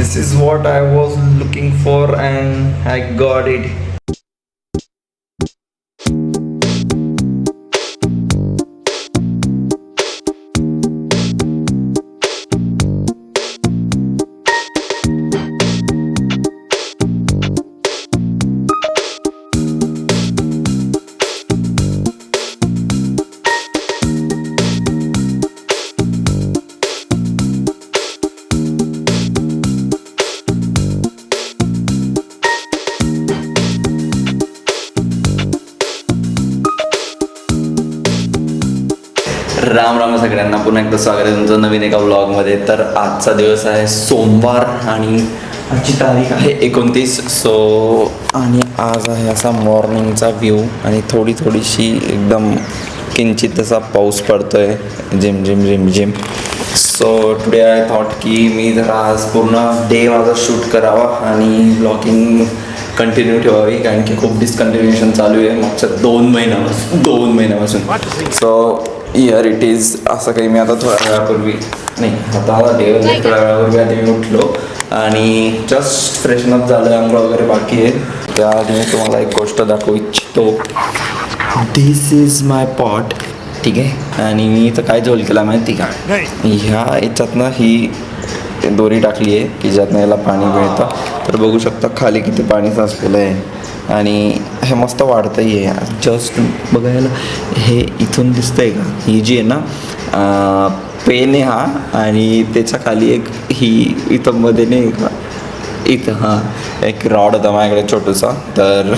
This is what I was looking for and I got it. Ram Ram सगळ्यांना, पुन्हा एकदा स्वागत आहे तुमचं नवीन एका व्लॉगमध्ये. तर आजचा दिवस आहे सोमवार आणि आजची तारीख आहे 29. आणि आज आहे असा मॉर्निंगचा व्ह्यू आणि थोडीशी एकदम किंचित असा पाऊस पडतोय, gym gym gym gym. So today I thought की मी जरा आज पूर्ण डे माझा शूट करावा आणि ब्लॉगिंग कंटिन्यू ठेवावी, कारण की खूप डिस्कंटिन्युएशन चालू आहे मागच्या 2 महिन्यापासून. So year it is. असं काही मी आता थोड्या वेळापूर्वी आता थोड्या वेळापूर्वी आधी मी उठलो आणि जस्ट फ्रेशनअप झालं, अंघोळ वगैरे बाकी आहे. त्याआधी मी तुम्हाला एक गोष्ट दाखवू इच्छितो. दिस इज माय पॉट, ठीक आहे. आणि मी इथं काय झोल केला माहिती का, ह्या याच्यातनं ही दोरी टाकली आहे की ज्यातनं याला पाणी मिळतं. तर बघू शकता खाली किती पाणी साचलेलं आहे आणि हे मस्त वाढतंही आहे. जस्ट बघायला हे इथून दिसतंय का, ही जी आहे ना पेन आहे हा, आणि त्याच्या खाली एक ही इथं मध्ये नाही का, इथं हां एक रॉड होता माझ्याकडे छोटूसा. तर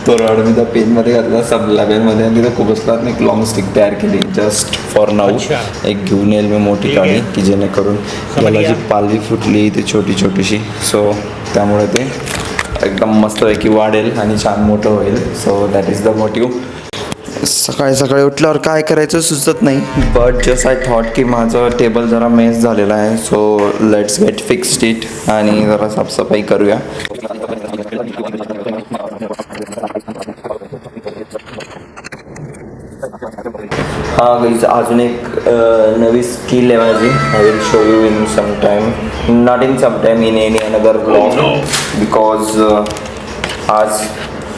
तो रॉड मी त्या पेनमध्ये घातला, सबला पेनमध्ये, आणि तिथं खूप असतात एक लॉंग स्टिक तयार केली जस्ट फॉर नाऊ. एक घेऊन येईल मी मोठी काढी की जेणेकरून याला जी पालवी फुटली ती छोटीशी, सो त्यामुळे ते एकदम मस्तपैकी वाढेल आणि छान मोठं होईल. So that is the motive. सकाळी उठल्यावर काय करायचं सुचत नाही, बट जस्ट आय थॉट की माझं टेबल जरा मेस झालेला आहे. So let's gate fixed it आणि जरा साफसफाई करूया. हा गाईज, अजून एक नवी स्किल आहे माझी. I will show you in some time, not in some time, in any another blog, because आज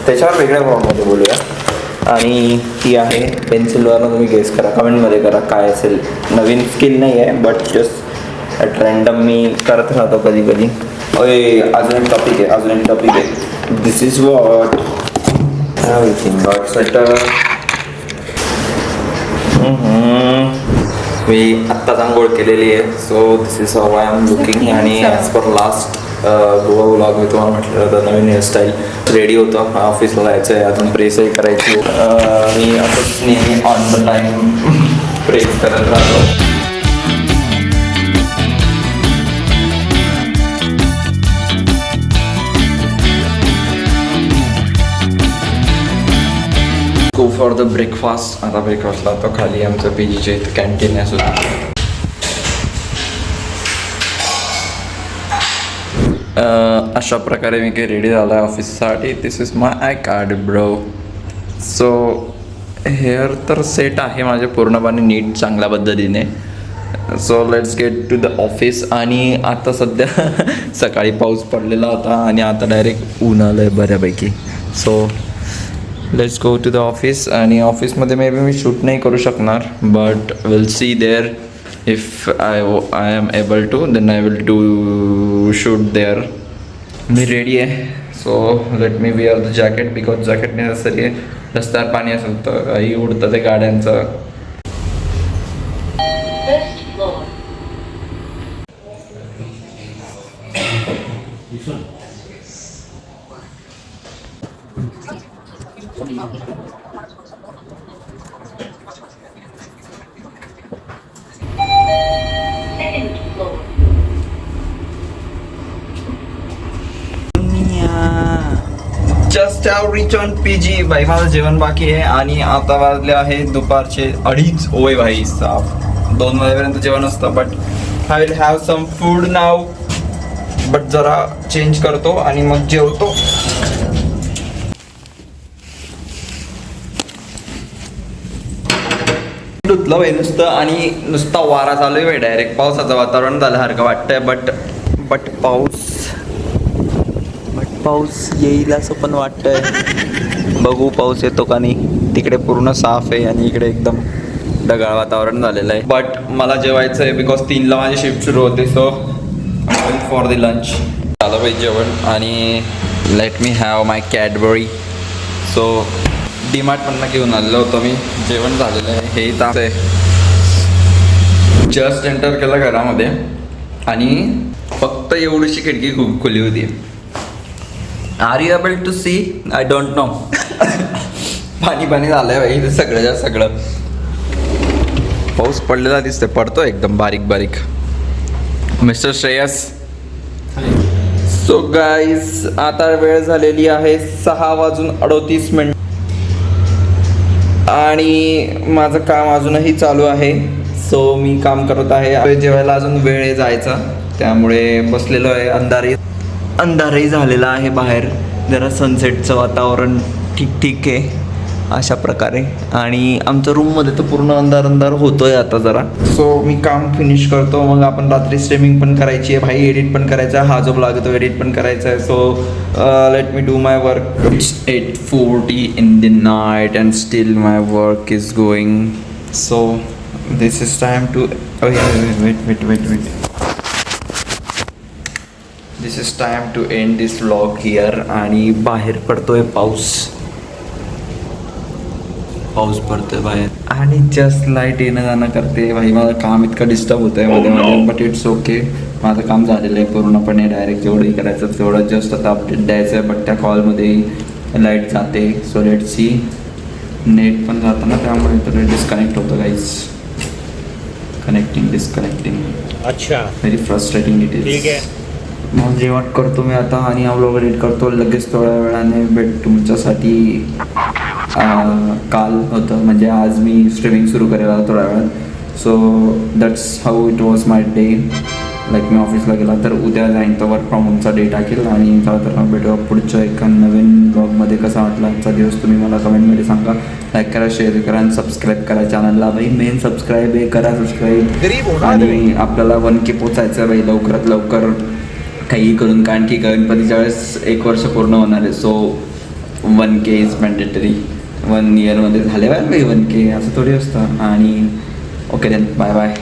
त्याच्यावर वेगळ्या ब्लॉगमध्ये बोलूया. आणि ती आहे पेन्सिलवरनं. तुम्ही गेस करा, कमेंटमध्ये करा काय असेल. नवीन स्किल नाही आहे, बट जस्ट ॲट रँडम मी करत राहतो कधी. अजून एक टॉपिक आहे. This is what everything got settle. मी आत्ताच आंघोळ केलेली आहे. So this is how I am looking. आणि as per last Goa vlog मी तुम्हाला म्हटलं होतं, नवीन हेअरस्टाईल रेडी होतं, ऑफिसला जायचं आहे, अजून प्रेसही करायची. मी असंच नेहमी ऑन द टाईम प्रेस करत राहतो. Go for the breakfast. आता ब्रेकफास्टला तो खाली आमचं PGच्या इथं कॅन्टीन आहे सुद्धा. अशा प्रकारे मी काही रेडी झाला आहे ऑफिससाठी. This is my I card bro. So hair तर सेट आहे माझे पूर्णपणे नीट चांगल्या पद्धतीने. So let's get to the office. आणि आता सध्या सकाळी पाऊस पडलेला होता आणि आता डायरेक्ट ऊन आलं आहे बऱ्यापैकी. So let's go to the office. आणि ऑफिसमध्ये मे बी मी शूट नाही करू शकणार, but will see there. If I am able to, then I will do shoot there. मी रेडी आहे. So let me wear the jacket, because jacket necessary आहे. रस्त्यावर पाणी असेल तर काही उडतं ते गाड्यांचं. Just have reach on PG. भाई माझं जेवण बाकी आहे आणि आता वाजले आहे दुपारचे 2:30. ओय भाई साफ 2 वाजेपर्यंत जेवण असतं, but I will have some food now. But जरा चेंज करतो आणि मग जेवतो. धुतलं भाई नुसतं, आणि नुसता वारा चालू आहे भाई. डायरेक्ट पावसाचं वातावरण झाल्यासारखं वाटतंय, बट बट पाऊस येईल असं पण वाटतंय. बघू पाऊस येतो का नाही. तिकडे पूर्ण साफ आहे आणि इकडे एकदम ढगाळ वातावरण झालेलं आहे. बट मला जेवायचं आहे बिकॉज 3ला माझी शिफ्ट सुरू होते. सो फॉर द लंच झालं पाहिजे जेवण. आणि let me have my Cadbury. So डीमार्टमधनं घेऊन आलेलो होतो मी. जेवण झालेलं आहे. हे इथं आहे. जस्ट एंटर केलं घरामध्ये आणि फक्त एवढीशी खिडकी खूप खुली होती. Are you able to see? I don't know. पाणी झालंय भाई सगळं. पाऊस पडलेला दिसतोय. पडतो एकदम बारीक बारीक. मिस्टर श्रेयस. सो गाईज आता वेळ झालेली आहे 6:38 आणि माझं काम अजूनही चालू आहे. सो मी काम करत आहे. जेवायला अजून वेळ आहे जायचा, त्यामुळे बसलेलो आहे. अंधारही झालेला आहे बाहेर. जरा सनसेटचं वातावरण ठीक आहे अशा प्रकारे. आणि आमच्या रूममध्ये तर पूर्ण अंधार होतोय आता जरा. सो मी काम फिनिश करतो. मग आपण रात्री स्ट्रीमिंग पण करायची आहे भाई. एडिट पण करायचा आहे. हा जो ब्लॉग आहे तो एडिट पण करायचा आहे. So let me do my work. It's 8:40 in the night and still my work is going. So this is time to wait. This is time to end this vlog here. आणि बाहेर पडतोय पाऊस पडतोय बाहेर आणि जस्ट लाईट येणं जाणं करते भाई. माझं काम इतकं डिस्टर्ब होतं आहे मध्ये. But it's okay. माझं काम झालेलं आहे पूर्णपणे. डायरेक्ट जेवढंही करायचं तेवढं जस्ट आता अपडेट द्यायचं आहे. बट त्या कॉलमध्ये लाईट जाते. So let see. नेट पण जातं ना, त्यामुळे तर डिस्कनेक्ट होतं गाईज. डिस्कनेक्टिंग. अच्छा. Very frustrating it is. ठीक आहे. मग जेवण करतो मी आता आणि हा व्लॉग एडिट करतो. लगेच थोड्या वेळाने भेट तुमच्यासाठी. काल होतं म्हणजे आज मी स्ट्रीमिंग सुरू करेल थोड्या वेळात. So that's how it was my day. Like मी ऑफिसला गेला तर उद्या जाईन तर वर्क फ्रॉम होमचा डे टाकेल. आणि तर भेटूया पुढच्या एका नवीन ब्लॉगमध्ये. कसा वाटला आजचा दिवस तुम्ही मला कमेंटमध्ये सांगा. लाईक करा, शेअर करा आणि सबस्क्राईब करा चॅनलला भाई. मेन सबस्क्राईब आहे, करा सबस्क्राईब. आणि आपल्याला 1K पोचायचं भाई लवकरात लवकर काही करून. कारण की गणपतीच्या वेळेस 1 वर्ष पूर्ण होणार आहे. So 1K is mandatory. 1 इयरमध्ये झाले पाहिजे 1K असं थोडी असतं. आणि ओके देन बाय बाय.